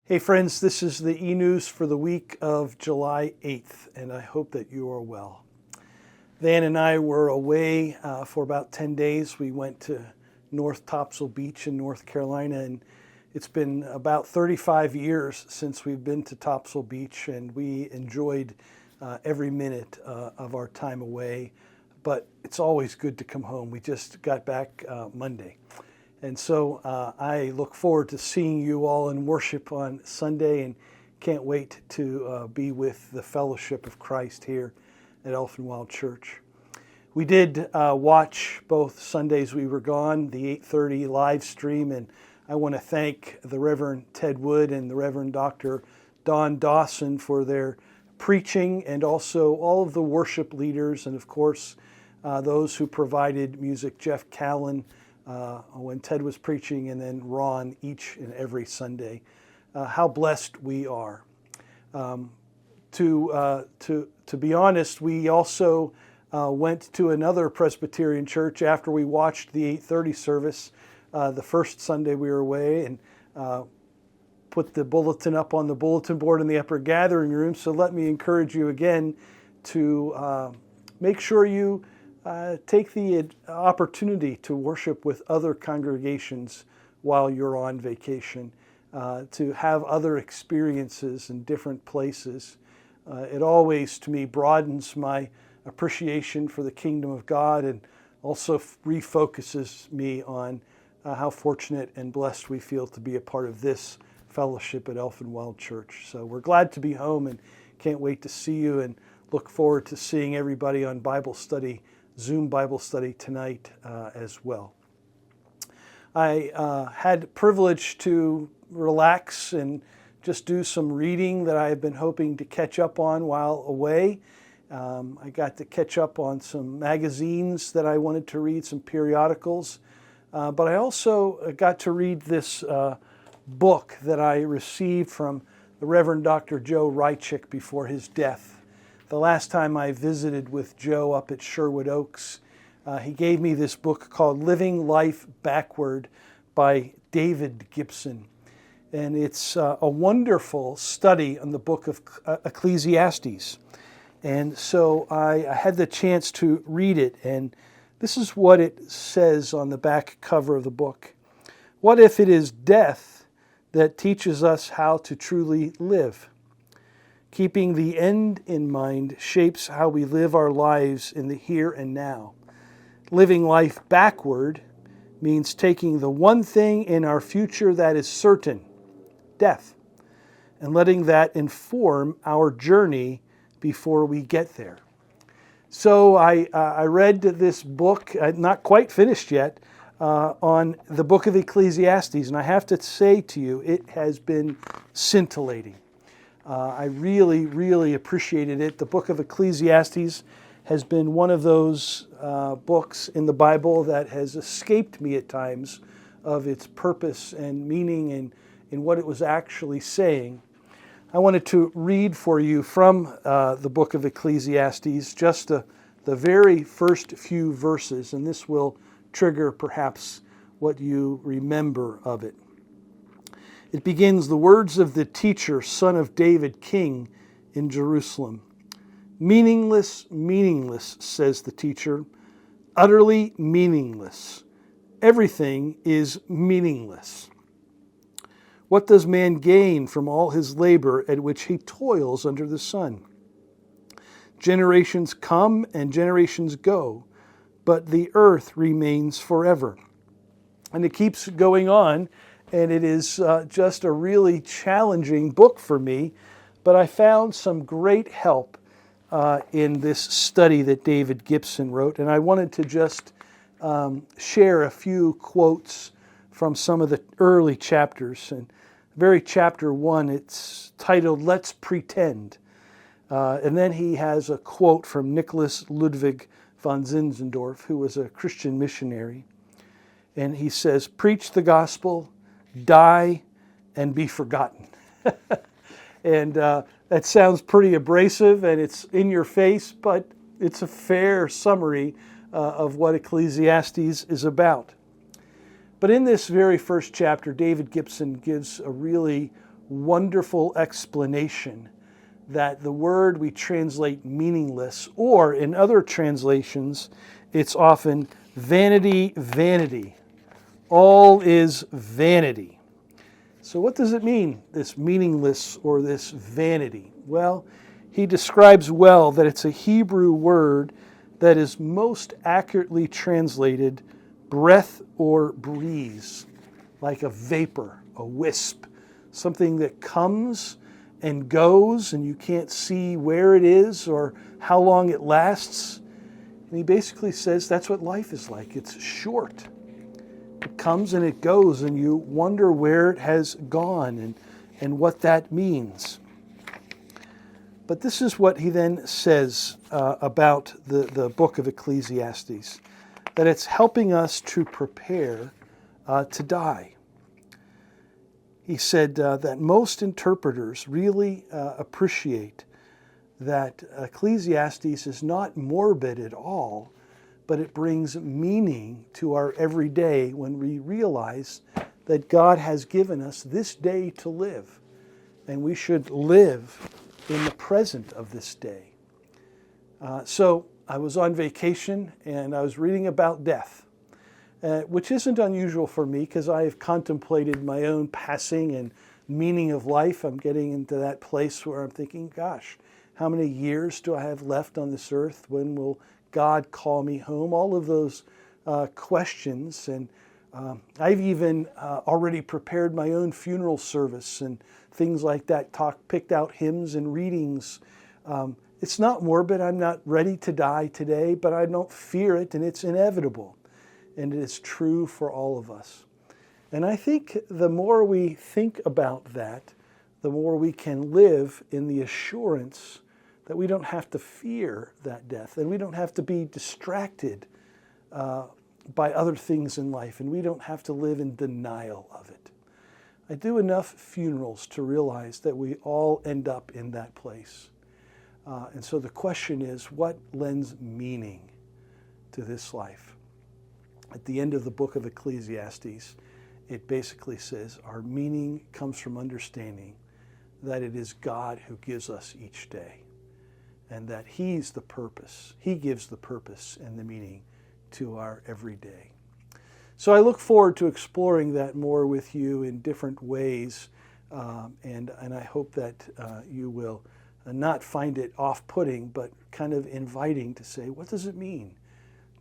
Hey friends, this is the eNews for the week of July 8th, and I hope that you are well. Van and I were away for about 10 days. We went to North Topsail Beach in North Carolina, and it's been about 35 years since we've been to Topsail Beach, and we enjoyed every minute of our time away. But it's always good to come home. We just got back Monday. And so I look forward to seeing you all in worship on Sunday and can't wait to be with the fellowship of Christ here at Elfin Wild Church. We did watch both Sundays we were gone, the 8:30 live stream, and I want to thank the Reverend Ted Wood and the Reverend Dr. Don Dawson for their preaching, and also all of the worship leaders, and of course those who provided music, Jeff Callan, when Ted was preaching, and then Ron each and every Sunday. How blessed we are. To be honest, we also went to another Presbyterian church after we watched the 8:30 service the first Sunday we were away, and put the bulletin up on the bulletin board in the upper gathering room. So let me encourage you again to make sure you take the opportunity to worship with other congregations while you're on vacation, to have other experiences in different places. It always, to me, broadens my appreciation for the kingdom of God, and also refocuses me on how fortunate and blessed we feel to be a part of this fellowship at Elfin Wild Church. So we're glad to be home and can't wait to see you, and look forward to seeing everybody on Bible study, Zoom Bible study tonight as well. I had the privilege to relax and just do some reading that I have been hoping to catch up on while away. I got to catch up on some magazines that I wanted to read, some periodicals, but I also got to read this book that I received from the Reverend Dr. Joe Rychick before his death. The last time I visited with Joe up at Sherwood Oaks, he gave me this book called Living Life Backward by David Gibson. And it's a wonderful study on the book of Ecclesiastes. And so I had the chance to read it, and this is what it says on the back cover of the book. What if it is death that teaches us how to truly live? Keeping the end in mind shapes how we live our lives in the here and now. Living life backward means taking the one thing in our future that is certain, death, and letting that inform our journey before we get there. So I read this book, not quite finished yet, on the book of Ecclesiastes, and I have to say to you, it has been scintillating. I really, really appreciated it. The book of Ecclesiastes has been one of those books in the Bible that has escaped me at times of its purpose and meaning and in what it was actually saying. I wanted to read for you from the book of Ecclesiastes just the very first few verses, and this will trigger perhaps what you remember of it. It begins, the words of the teacher, son of David, king in Jerusalem. Meaningless, meaningless, says the teacher, utterly meaningless. Everything is meaningless. What does man gain from all his labor at which he toils under the sun? Generations come and generations go, but the earth remains forever. And it keeps going on. And it is just a really challenging book for me, but I found some great help in this study that David Gibson wrote, and I wanted to just share a few quotes from some of the early chapters. And very chapter 1, it's titled, Let's Pretend. And then he has a quote from Nicholas Ludwig von Zinzendorf, who was a Christian missionary. And he says, preach the gospel, die, and be forgotten. And that sounds pretty abrasive, and it's in your face, but it's a fair summary of what Ecclesiastes is about. But in this very first chapter, David Gibson gives a really wonderful explanation that the word we translate meaningless, or in other translations, it's often vanity, vanity. All is vanity. So what does it mean, this meaningless or this vanity? Well, he describes well that it's a Hebrew word that is most accurately translated breath or breeze, like a vapor, a wisp, something that comes and goes and you can't see where it is or how long it lasts. And he basically says that's what life is like. It's short. It comes and it goes, and you wonder where it has gone and what that means. But this is what he then says about the book of Ecclesiastes, that it's helping us to prepare to die. He said that most interpreters really appreciate that Ecclesiastes is not morbid at all, but it brings meaning to our everyday when we realize that God has given us this day to live, and we should live in the present of this day. So I was on vacation and I was reading about death, which isn't unusual for me because I have contemplated my own passing and meaning of life. I'm getting into that place where I'm thinking, gosh, how many years do I have left on this earth? When will God call me home? All of those questions. And I've even already prepared my own funeral service and things like that, picked out hymns and readings. It's not morbid. I'm not ready to die today, but I don't fear it, and it's inevitable. And it is true for all of us. And I think the more we think about that, the more we can live in the assurance that we don't have to fear that death, and we don't have to be distracted by other things in life, and we don't have to live in denial of it. I do enough funerals to realize that we all end up in that place. And so the question is, what lends meaning to this life? At the end of the book of Ecclesiastes, it basically says our meaning comes from understanding that it is God who gives us each day, and that He's the purpose. He gives the purpose and the meaning to our everyday. So I look forward to exploring that more with you in different ways, and I hope that you will not find it off-putting, but kind of inviting to say, what does it mean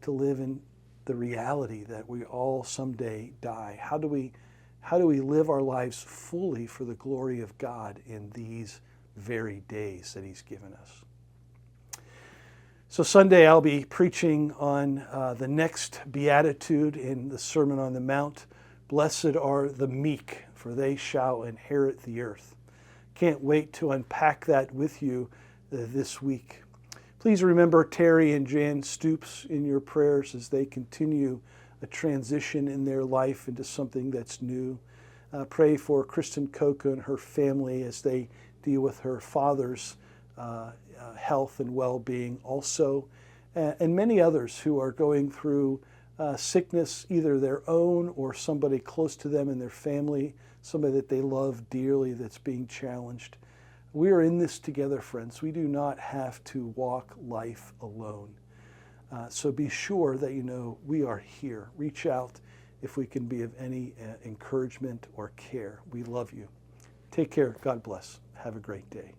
to live in the reality that we all someday die? How do we live our lives fully for the glory of God in these very days that He's given us? So Sunday I'll be preaching on the next beatitude in the Sermon on the Mount. Blessed are the meek, for they shall inherit the earth. Can't wait to unpack that with you this week. Please remember Terry and Jan Stoops in your prayers as they continue a transition in their life into something that's new. Pray for Kristen Coca and her family as they deal with her father's health and well-being also, and many others who are going through sickness, either their own or somebody close to them in their family, somebody that they love dearly that's being challenged. We are in this together, friends. We do not have to walk life alone. So be sure that you know we are here. Reach out if we can be of any encouragement or care. We love you. Take care. God bless. Have a great day.